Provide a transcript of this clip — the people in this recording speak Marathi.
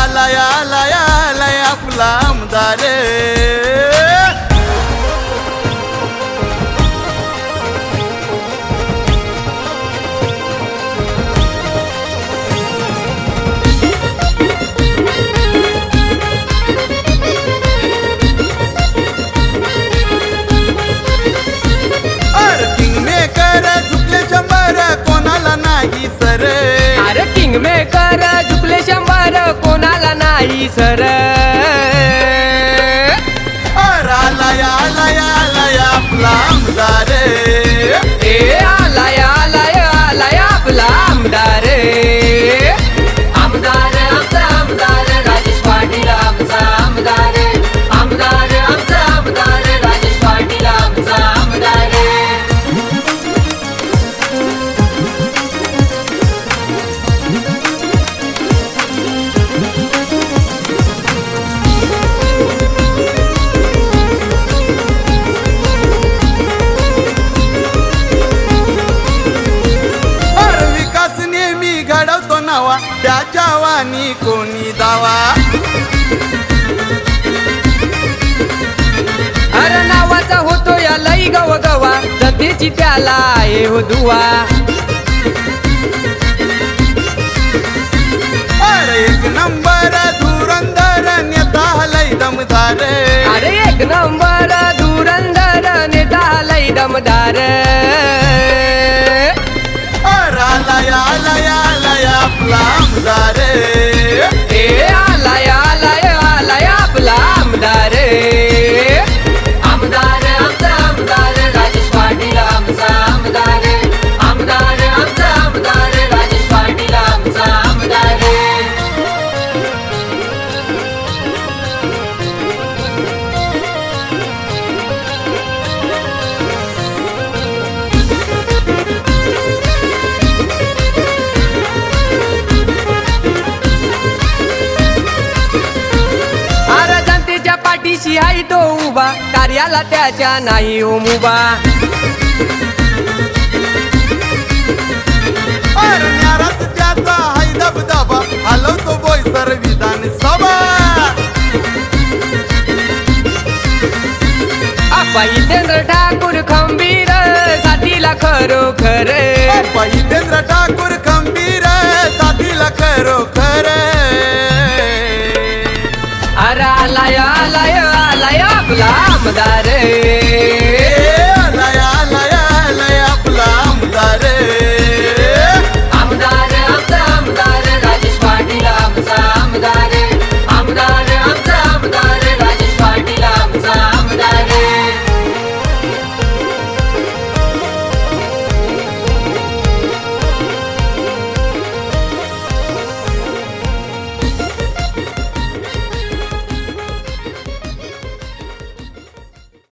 आलाय आलाय आलाय आपला आमदार किंग मेकर झुकले 100 कोणाला नाही सर आलाय आलाय आलाय आपला आमदार आलाय आलाय आलाय आपला आमदार आमदार आमचा आमदार राजेश पाटील आमचा आमदार आमदार आमचा आमदार राजेश पाटील आमचा आमदार त्याच्या वाणी कोणी दावा अरे नावाचा होतो या लई गवगवा जनतेची त्याला आहे हो दुवा अरे एक नंबर धुरंधर नेता लई दमदार अरे एक नंबर धुरंधर नेता लई दमदार आलाय आलाय आलाय आपला आमदार आलाय आलाय आलाय आपला आमदार आमदार आमचा आमदार राजेश पाटील आमचा आमदार आमदार आमचा आमदार राजेश पाटील आमचा आमदार पाठीशी आहे तो उभा कार्याला त्याच्या नाही हो मुबा न्यारात त्याचा हाय दबदबा हलवतो बोईसर विधानसभा आपा हितेंद्र ठाकूर खंबीर साथीला खरोखर आपा हितेंद्र ठाकूर खंबीर साथीला खरोखर अरे आलाय आलाय आलाय आपला आमदार